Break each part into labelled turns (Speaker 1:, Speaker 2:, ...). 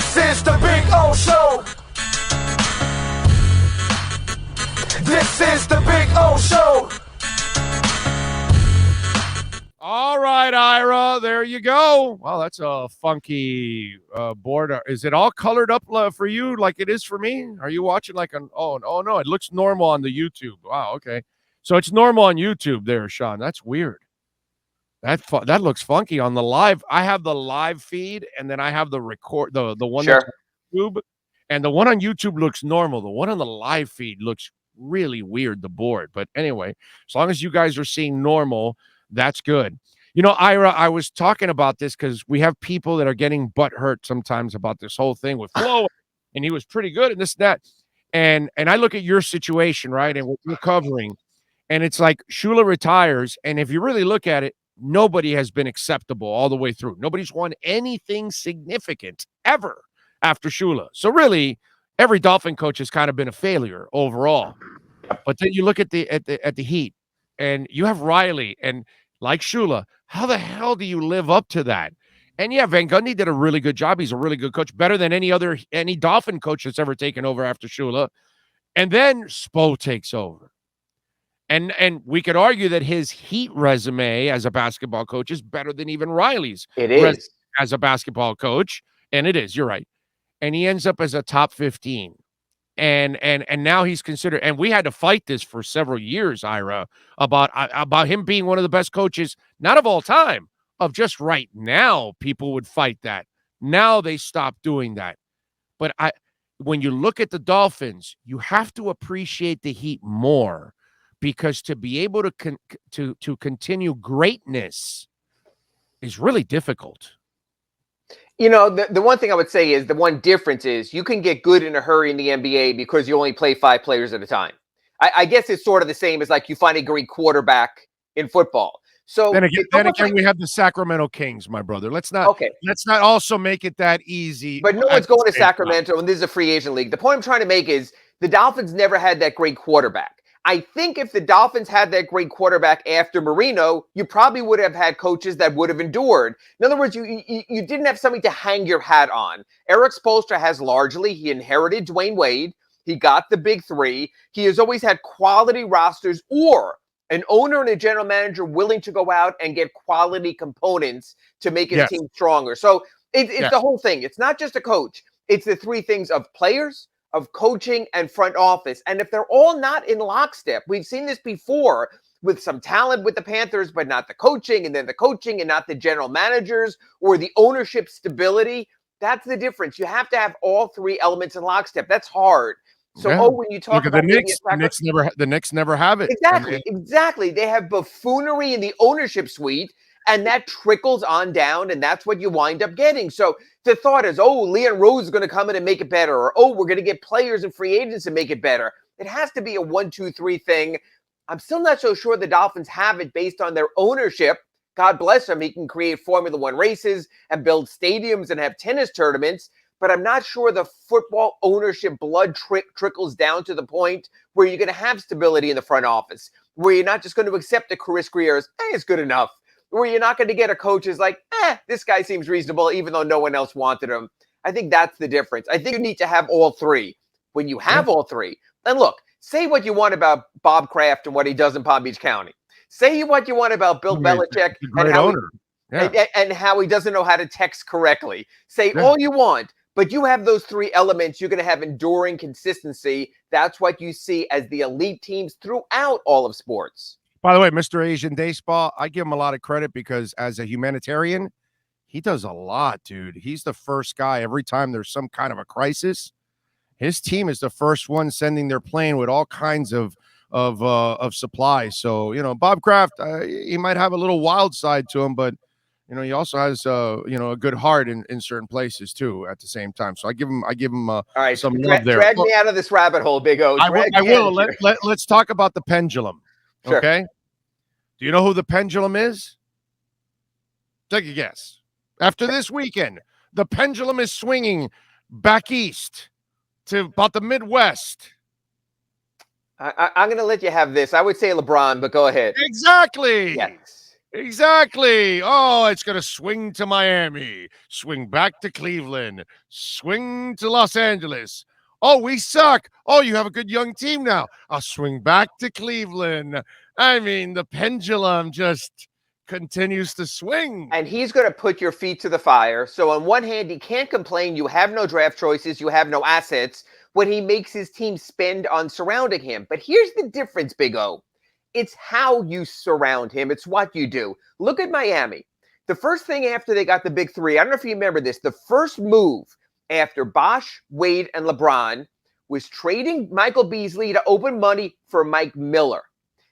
Speaker 1: This is the Big O Show. This is the Big O Show.
Speaker 2: All right, Ira, there you go. Well, that's a funky board. Is it all colored up for you like it is for me? Are you watching like an? Oh no, it looks normal on the YouTube. Wow, okay, so it's normal on YouTube there, Sean. That's weird. That looks funky on the live. I have the live feed, and then I have the record the one that's on YouTube, and the one on YouTube looks normal. The one on the live feed looks really weird. The board, but anyway, as long as you guys are seeing normal, that's good. You know, Ira, I was talking about this because we have people that are getting butt hurt sometimes about this whole thing with Flo, and he was pretty good and this and that. And I look at your situation, right, and what you're covering, and it's like Shula retires, and if you really look at it, nobody has been acceptable all the way through. Nobody's won anything significant ever after Shula. So really, every Dolphin coach has kind of been a failure overall. But then you look at the Heat, and you have Riley, and like Shula, how the hell do you live up to that? And yeah, Van Gundy did a really good job. He's a really good coach, better than any Dolphin coach that's ever taken over after Shula. And then Spo takes over. And we could argue that his Heat resume as a basketball coach is better than even Riley's.
Speaker 3: It is.
Speaker 2: As a basketball coach, and it is. You're right. And he ends up as a top 15. And now he's considered, and we had to fight this for several years, Ira, about him being one of the best coaches, not of all time, of just right now. People would fight that. Now they stopped doing that. But when you look at the Dolphins, you have to appreciate the Heat more, because to be able to continue greatness is really difficult.
Speaker 3: You know, the one thing I would say is the one difference is you can get good in a hurry in the NBA because you only play 5 players at a time. I guess it's sort of the same as like you find a great quarterback in football. So
Speaker 2: then again, we have the Sacramento Kings, my brother. Let's not also make it that easy.
Speaker 3: But no one's going to Sacramento, and this is a free agent league. The point I'm trying to make is the Dolphins never had that great quarterback. I think if the Dolphins had that great quarterback after Marino, you probably would have had coaches that would have endured. In other words, you didn't have something to hang your hat on. Eric Spoelstra has largely, he inherited Dwayne Wade. He got the big 3. He has always had quality rosters or an owner and a general manager willing to go out and get quality components to make his team stronger. So it's the whole thing. It's not just a coach. It's the 3 things of players, of coaching, and front office. And if they're all not in lockstep, we've seen this before with some talent with the Panthers, but not the coaching, and then the coaching and not the general managers or the ownership stability. That's the difference. You have to have all 3 elements in lockstep. That's hard. So, when you talk about
Speaker 2: the Knicks never have it.
Speaker 3: Exactly. They have buffoonery in the ownership suite, and that trickles on down, and that's what you wind up getting. So the thought is, Leon Rose is going to come in and make it better, or we're going to get players and free agents and make it better. It has to be a 1, 2, 3 thing. I'm still not so sure the Dolphins have it based on their ownership. God bless him. He can create Formula One races and build stadiums and have tennis tournaments. But I'm not sure the football ownership blood trickles down to the point where you're going to have stability in the front office, where you're not just going to accept a Chris Grier's, it's good enough, where you're not going to get a coach who's like, this guy seems reasonable, even though no one else wanted him. I think that's the difference. I think you need to have all 3. When you have all 3, and look, say what you want about Bob Kraft and what he does in Palm Beach County. Say what you want about Bill Belichick and how he doesn't know how to text correctly. Say all you want. But you have those 3 elements, you're going to have enduring consistency. That's what you see as the elite teams throughout all of sports.
Speaker 2: By the way, Mr. Asian Day Spa, I give him a lot of credit because as a humanitarian, he does a lot, dude. He's the first guy every time there's some kind of a crisis. His team is the first one sending their plane with all kinds of supplies. So, Bob Kraft, he might have a little wild side to him, but he also has a good heart in certain places too at the same time. So I give him all right, some love there.
Speaker 3: Drag me out of this rabbit hole, Big O.
Speaker 2: I will. Let's talk about the pendulum. Sure. Okay. Do you know who the pendulum is? Take a guess. After this weekend, the pendulum is swinging back east to about the Midwest.
Speaker 3: I'm going to let you have this. I would say LeBron, but go ahead.
Speaker 2: Exactly.
Speaker 3: Yes.
Speaker 2: Exactly. Oh, it's going to swing to Miami, swing back to Cleveland, swing to Los Angeles. Oh, we suck. Oh, you have a good young team now. I'll swing back to Cleveland. I mean, the pendulum just continues to swing.
Speaker 3: And he's going to put your feet to the fire. So on one hand, he can't complain. You have no draft choices. You have no assets when he makes his team spend on surrounding him. But here's the difference, Big O. It's how you surround him. It's what you do. Look at Miami. The first thing after they got the big three, I don't know if you remember this, the first move after Bosh, Wade, and LeBron was trading Michael Beasley to open money for Mike Miller.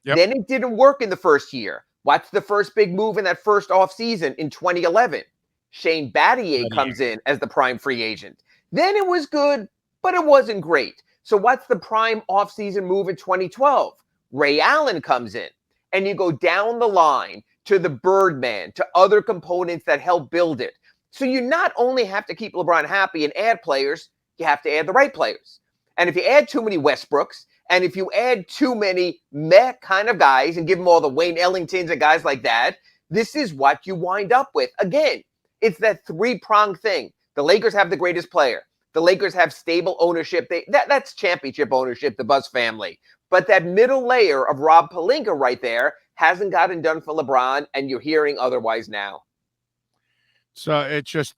Speaker 2: Yep.
Speaker 3: Then it didn't work in the first year. What's the first big move in that first offseason in 2011? Shane Battier comes in as the prime free agent. Then it was good, but it wasn't great. So what's the prime offseason move in 2012? Ray Allen comes in, and you go down the line to the Birdman, to other components that help build it. So you not only have to keep LeBron happy and add players, you have to add the right players. And if you add too many Westbrooks, and if you add too many meh kind of guys and give them all the Wayne Ellingtons and guys like that, this is what you wind up with. Again, it's that three-pronged thing. The Lakers have the greatest player. The Lakers have stable ownership. That's championship ownership, the Buzz family. But that middle layer of Rob Pelinka right there hasn't gotten done for LeBron, and you're hearing otherwise now.
Speaker 2: So it's just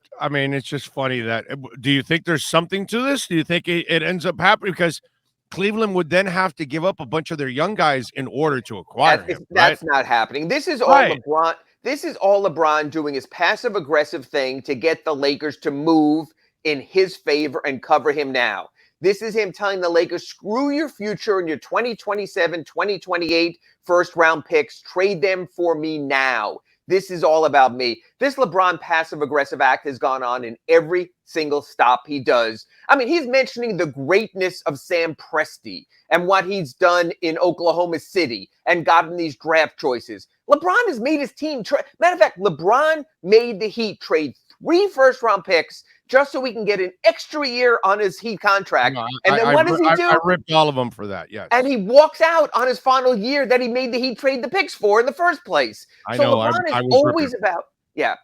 Speaker 2: funny that, do you think there's something to this? Do you think it ends up happening? Because Cleveland would then have to give up a bunch of their young guys in order to acquire him.
Speaker 3: That's not happening. This is all LeBron. This is all LeBron doing his passive aggressive thing to get the Lakers to move in his favor and cover him now. This is him telling the Lakers, screw your future and your 2027, 2028 first round picks. Trade them for me now. This is all about me. This LeBron passive-aggressive act has gone on in every single stop he does. I mean, he's mentioning the greatness of Sam Presti and what he's done in Oklahoma City and gotten these draft choices. LeBron has made his team matter of fact, LeBron made the Heat trade 3 first-round picks just so we can get an extra year on his Heat contract. And then what does he do?
Speaker 2: I ripped all of them for that, yes.
Speaker 3: And he walks out on his final year that he made the Heat trade the picks for in the first place.
Speaker 2: I
Speaker 3: so
Speaker 2: know.
Speaker 3: LeBron is always about,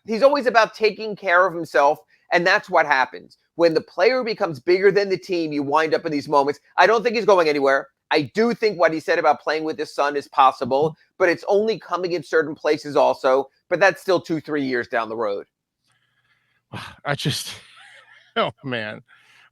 Speaker 3: he's always about taking care of himself, and that's what happens. When the player becomes bigger than the team, you wind up in these moments. I don't think he's going anywhere. I do think what he said about playing with his son is possible, but it's only coming in certain places also. But that's still 2-3 years down the road.
Speaker 2: Oh, man.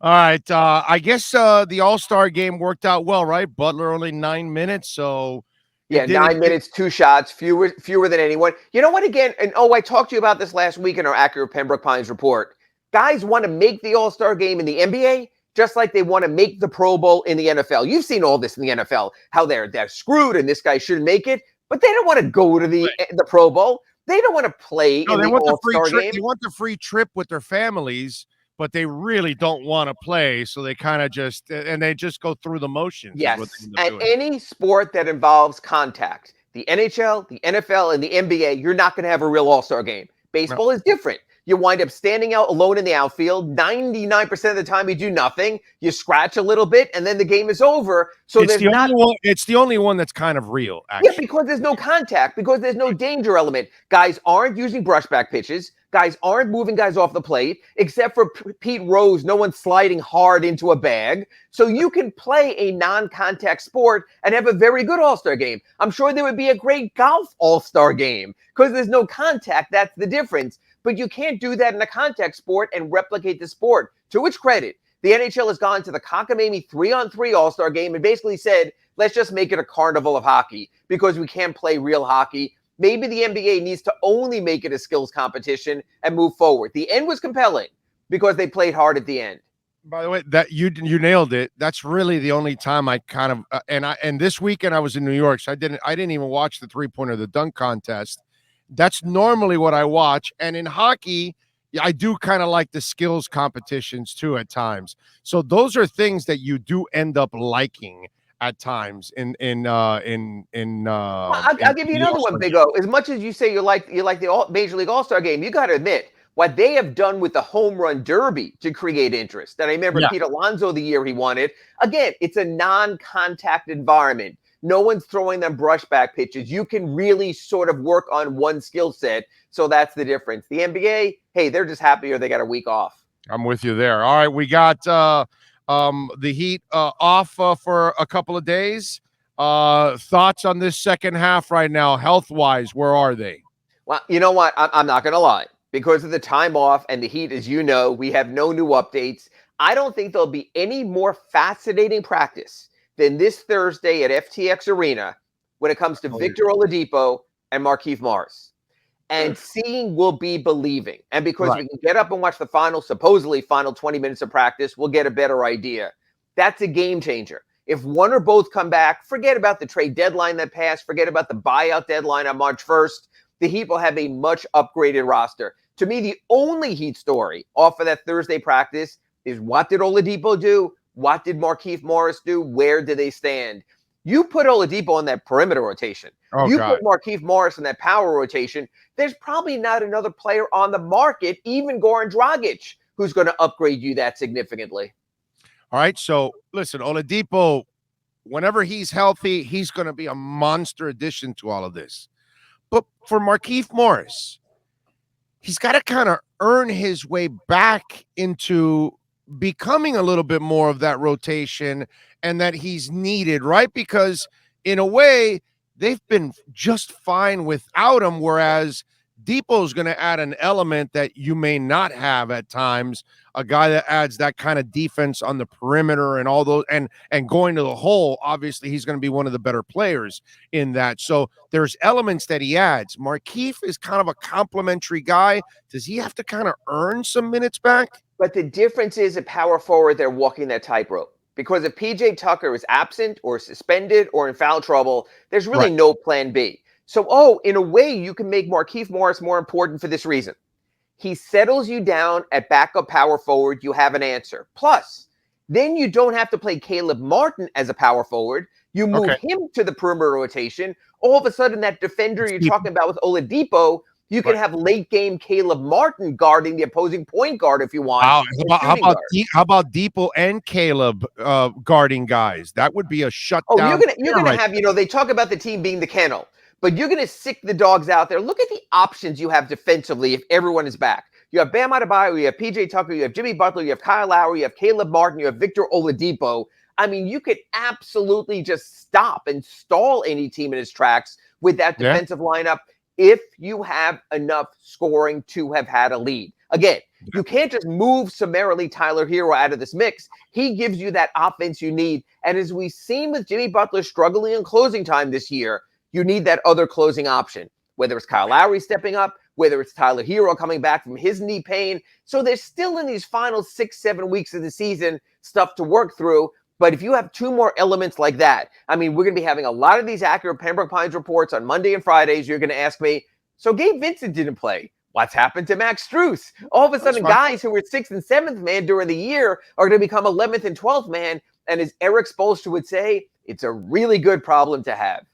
Speaker 2: All right. I guess the All-Star game worked out well, right? Butler only 9 minutes. So,
Speaker 3: 9 minutes, 2 shots, fewer than anyone. You know what, again? And I talked to you about this last week in our Acura Pembroke Pines report. Guys want to make the All-Star game in the NBA just like they want to make the Pro Bowl in the NFL. You've seen all this in the NFL, how they're screwed and this guy shouldn't make it, but they don't want to go to the Pro Bowl. They don't want to play in the All-Star game.
Speaker 2: They want the free trip with their families, but they really don't want to play, so they kind of just go through the motions.
Speaker 3: Yes, and any sport that involves contact, the NHL, the NFL, and the NBA, you're not going to have a real All-Star game. Baseball is different. You wind up standing out alone in the outfield. 99% of the time, you do nothing. You scratch a little bit, and then the game is over. So
Speaker 2: it's the only one that's kind of real, actually.
Speaker 3: Yeah, because there's no contact, because there's no danger element. Guys aren't using brushback pitches. Guys aren't moving guys off the plate, except for Pete Rose. No one's sliding hard into a bag. So you can play a non-contact sport and have a very good All-Star game. I'm sure there would be a great golf All-Star game because there's no contact. That's the difference. But you can't do that in a contact sport and replicate the sport. To which credit, the NHL has gone to the cockamamie 3-on-3 All-Star game and basically said, let's just make it a carnival of hockey because we can't play real hockey. Maybe the NBA needs to only make it a skills competition and move forward. The end was compelling because they played hard at the end.
Speaker 2: By the way, that you nailed it. That's really the only time I kind of and this weekend I was in New York, so I didn't even watch the 3-pointer, the dunk contest. That's normally what I watch. And in hockey, I do kind of like the skills competitions too at times. So those are things that you do end up liking at times. I'll give
Speaker 3: you another one, Big O. As much as you say you like the Major League All-Star game, you got to admit what they have done with the home run derby to create interest. And I remember Pete Alonso the year he won it. Again, it's a non-contact environment. No one's throwing them brushback pitches. You can really sort of work on one skill set. So that's the difference. The NBA, hey, they're just happier they got a week off.
Speaker 2: I'm with you there. All right, we got the Heat off for a couple of days. Thoughts on this second half right now, health-wise, where are they?
Speaker 3: Well, you know what? I'm not going to lie. Because of the time off and the Heat, as you know, we have no new updates. I don't think there'll be any more fascinating practice than this Thursday at FTX Arena when it comes to Victor Oladipo and Markieff Morris. And seeing will be believing. And because we can get up and watch the supposedly final 20 minutes of practice, we'll get a better idea. That's a game changer. If one or both come back, forget about the trade deadline that passed, forget about the buyout deadline on March 1st. The Heat will have a much upgraded roster. To me, the only Heat story off of that Thursday practice is what did Oladipo do? What did Markieff Morris do? Where do they stand? You put Oladipo in that perimeter rotation. Put Markieff Morris in that power rotation. There's probably not another player on the market, even Goran Dragic, who's going to upgrade you that significantly.
Speaker 2: All right, so listen, Oladipo, whenever he's healthy, he's going to be a monster addition to all of this. But for Markieff Morris, he's got to kind of earn his way back into becoming a little bit more of that rotation and that he's needed, right? Because in a way, they've been just fine without him, whereas Depot's going to add an element that you may not have at times, a guy that adds that kind of defense on the perimeter and all those, and going to the hole. Obviously, he's going to be one of the better players in that. So there's elements that he adds. Markieff is kind of a complimentary guy. Does he have to kind of earn some minutes back?
Speaker 3: But the difference is at power forward, they're walking that tightrope. Because if PJ Tucker is absent or suspended or in foul trouble, there's really no plan B. So, in a way, you can make Markieff Morris more important for this reason. He settles you down at backup power forward. You have an answer. Plus, then you don't have to play Caleb Martin as a power forward. You move him to the perimeter rotation. All of a sudden, that defender you're talking about with Oladipo, you can have late game Caleb Martin guarding the opposing point guard if you want.
Speaker 2: Wow. How about Depot and Caleb guarding guys? That would be a shutdown.
Speaker 3: You're gonna have, they talk about the team being the kennel, but you're gonna sick the dogs out there. Look at the options you have defensively if everyone is back. You have Bam Adebayo, you have PJ Tucker, you have Jimmy Butler, you have Kyle Lowry, you have Caleb Martin, you have Victor Oladipo. I mean, you could absolutely just stop and stall any team in its tracks with that defensive lineup if you have enough scoring to have had a lead. Again, you can't just move summarily Tyler Hero out of this mix. He gives you that offense you need. And as we've seen with Jimmy Butler struggling in closing time this year, you need that other closing option, whether it's Kyle Lowry stepping up, whether it's Tyler Hero coming back from his knee pain. So there's still in these final 6-7 weeks of the season stuff to work through. But if you have two more elements like that, I mean, we're going to be having a lot of these Acura Pembroke Pines reports on Monday and Fridays. You're going to ask me, so Gabe Vincent didn't play. What's happened to Max Strus? All of a sudden, guys who were 6th and 7th man during the year are going to become 11th and 12th man. And as Eric Spoelstra would say, it's a really good problem to have.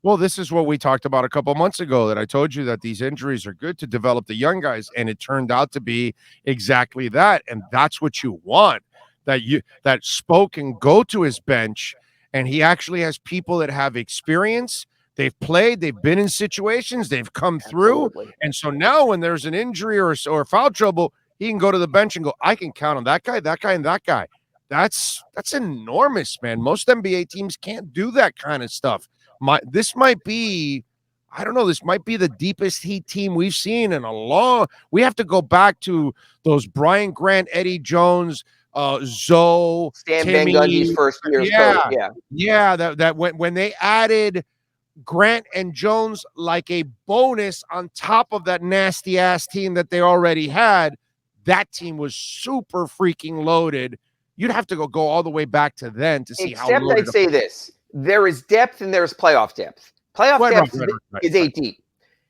Speaker 2: Well, this is what we talked about a couple months ago, that I told you that these injuries are good to develop the young guys. And it turned out to be exactly that. And that's what you want. That Spo can go to his bench, and he actually has people that have experience. They've played, they've been in situations, they've come through. And so now when there's an injury or foul trouble, he can go to the bench and go, I can count on that guy, and that guy. That's enormous, man. Most NBA teams can't do that kind of stuff. This might be the deepest Heat team we've seen in a long. We have to go back to those Brian Grant, Eddie Jones, Zoe,
Speaker 3: Stan Van Gundy's first year's coach.
Speaker 2: That when they added Grant and Jones like a bonus on top of that nasty ass team that they already had, that team was super freaking loaded. You'd have to go all the way back to then to see how loaded.
Speaker 3: Except I'd say this: there is depth and there's playoff depth. Playoff depth is 8 deep.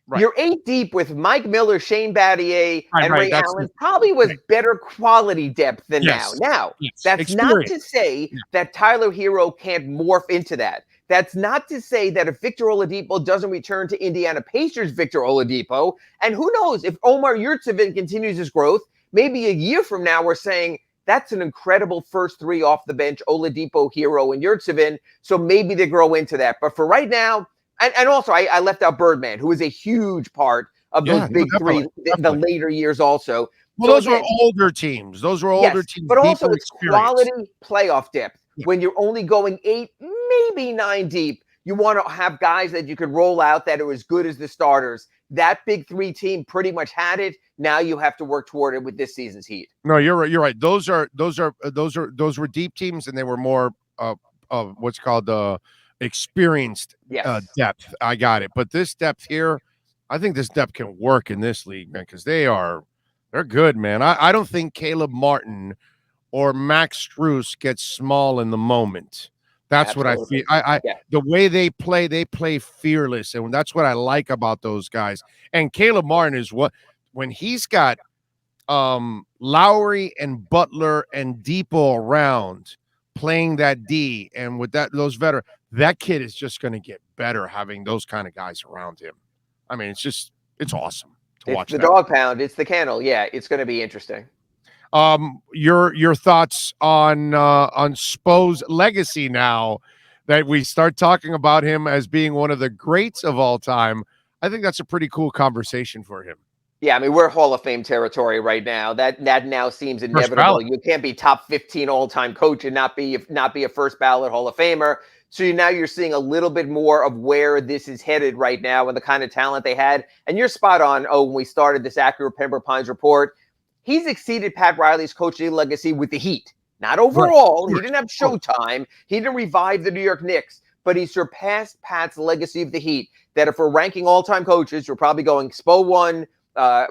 Speaker 3: Right. You're 8 deep with Mike Miller, Shane Battier, and Ray Allen. Probably was better quality depth than now. Now, that's not to say that Tyler Hero can't morph into that. That's not to say that if Victor Oladipo doesn't return to Indiana Pacers Victor Oladipo, and who knows if Omar Yurtseven continues his growth, maybe a year from now we're saying That's an incredible first three off the bench, Oladipo, Hero, and Yurtseven. So maybe they grow into that. But for right now, and also I left out Birdman, who is a huge part of those big three, the later years also.
Speaker 2: Well, those were older teams. Those were older teams.
Speaker 3: But also it's quality playoff depth. When you're only going 8, maybe 9 deep, you want to have guys that you could roll out that are as good as the starters. That big three team pretty much had it. Now you have to work toward it with this season's Heat.
Speaker 2: No, you're right. You're right. Those were deep teams, and they were more what's called experienced depth. I got it. But this depth here, I think this depth can work in this league, man, because they're good, man. I don't think Caleb Martin or Max Strus gets small in the moment. That's what I feel. The way they play fearless, and that's what I like about those guys. And Caleb Martin is when he's got Lowry and Butler and Depot around playing that D, and with those veterans, that kid is just going to get better having those kind of guys around him. I mean, it's awesome to watch.
Speaker 3: It's the dog pound. It's the kennel. Yeah, it's going to be interesting.
Speaker 2: Your thoughts on Spos Legacy now that we start talking about him as being one of the greats of all time. I think that's a pretty cool conversation for him.
Speaker 3: Yeah, I mean, we're Hall of Fame territory right now. That now seems inevitable. You can't be top 15 all-time coach and not be a first ballot Hall of Famer. So now you're seeing a little bit more of where this is headed right now and the kind of talent they had. And you're spot on. When we started this Acura Pembroke Pines report, he's exceeded Pat Riley's coaching legacy with the Heat. Not overall. Right. He didn't have showtime. He didn't revive the New York Knicks. But he surpassed Pat's legacy of the Heat. That if we're ranking all-time coaches, we're probably going Spo 1,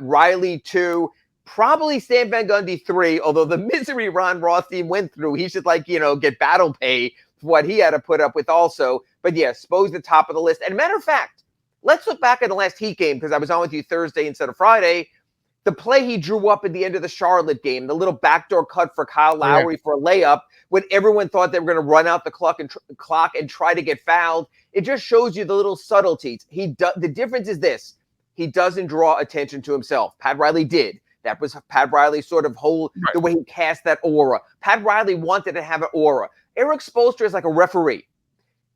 Speaker 3: Riley 2, probably Stan Van Gundy 3, although the misery Ron Rothstein went through, he should get battle pay for what he had to put up with also. But yeah, Spo's the top of the list. And matter of fact, let's look back at the last Heat game, because I was on with you Thursday instead of Friday. The play he drew up at the end of the Charlotte game, the little backdoor cut for Kyle Lowry for a layup, when everyone thought they were going to run out the clock and try to get fouled. It just shows you the little subtleties. The difference is this. He doesn't draw attention to himself. Pat Riley did. That was Pat Riley's sort of the way he cast that aura. Pat Riley wanted to have an aura. Eric Spoelstra is like a referee.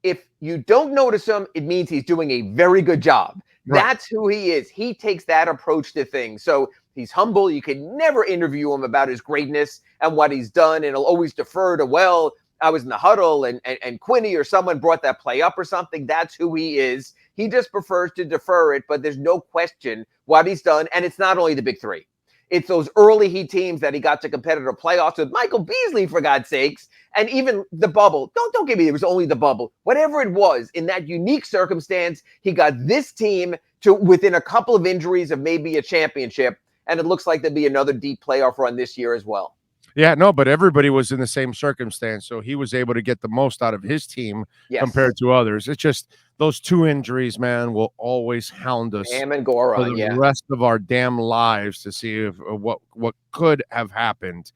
Speaker 3: If you don't notice him, it means he's doing a very good job. Right. That's who he is. He takes that approach to things. So he's humble. You can never interview him about his greatness and what he's done. And he'll always defer to, I was in the huddle and Quinny or someone brought that play up or something. That's who he is. He just prefers to defer it, but there's no question what he's done. And it's not only the big three. It's those early Heat teams that he got to competitive playoffs with Michael Beasley, for God's sakes, and even the bubble. Don't give me it was only the bubble. Whatever it was, in that unique circumstance, he got this team to within a couple of injuries of maybe a championship, and it looks like there'll be another deep playoff run this year as well.
Speaker 2: Yeah, no, but everybody was in the same circumstance, so he was able to get the most out of his team compared to others. It's just those two injuries, man, will always hound us
Speaker 3: Cham and Gora,
Speaker 2: for the rest of our damn lives to see if what could have happened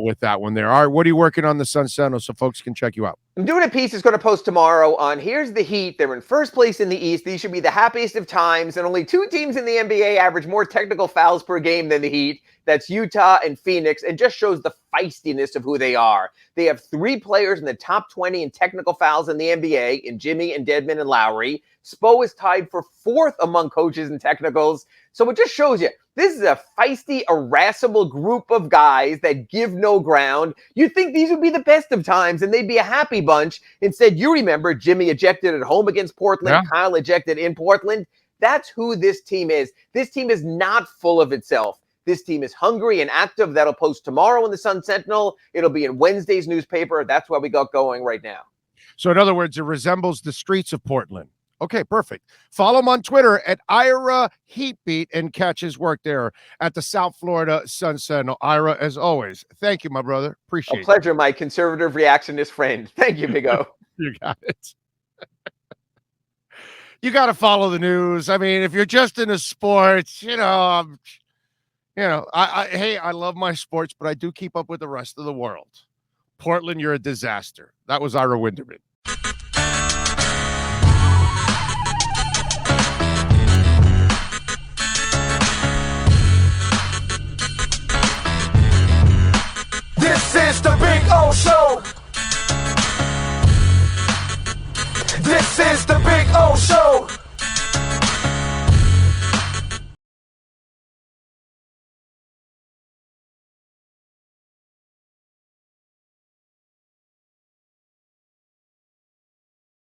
Speaker 2: with that one there. All right, what are you working on the Sun Sentinel so folks can check you out?
Speaker 3: I'm doing a piece that's going to post tomorrow on here's the Heat. They're in first place in the East. These should be the happiest of times, and only 2 teams in the NBA average more technical fouls per game than the Heat. That's Utah and Phoenix, and just shows the feistiness of who they are. They have 3 players in the top 20 in technical fouls in the NBA, in Jimmy and Dedmon and Lowry. Spo is tied for 4th among coaches in technicals. So it just shows you, this is a feisty, irascible group of guys that give no ground. You'd think these would be the best of times, and they'd be a happy bunch. Instead, you remember Jimmy ejected at home against Portland, Kyle ejected in Portland. That's who this team is. This team is not full of itself. This team is hungry and active. That'll post tomorrow in the Sun Sentinel. It'll be in Wednesday's newspaper. That's what we got going right now.
Speaker 2: So in other words, it resembles the streets of Portland. Okay, perfect. Follow him on Twitter at Ira Heatbeat and catch his work there at the South Florida Sun Sentinel. Ira, as always, thank you, my brother. Appreciate it.
Speaker 3: A pleasure, my conservative reactionist friend. Thank you, Big O.
Speaker 2: You got it. You got to follow the news. I mean, if you're just into sports, hey, I love my sports, but I do keep up with the rest of the world. Portland, you're a disaster. That was Ira Winderman.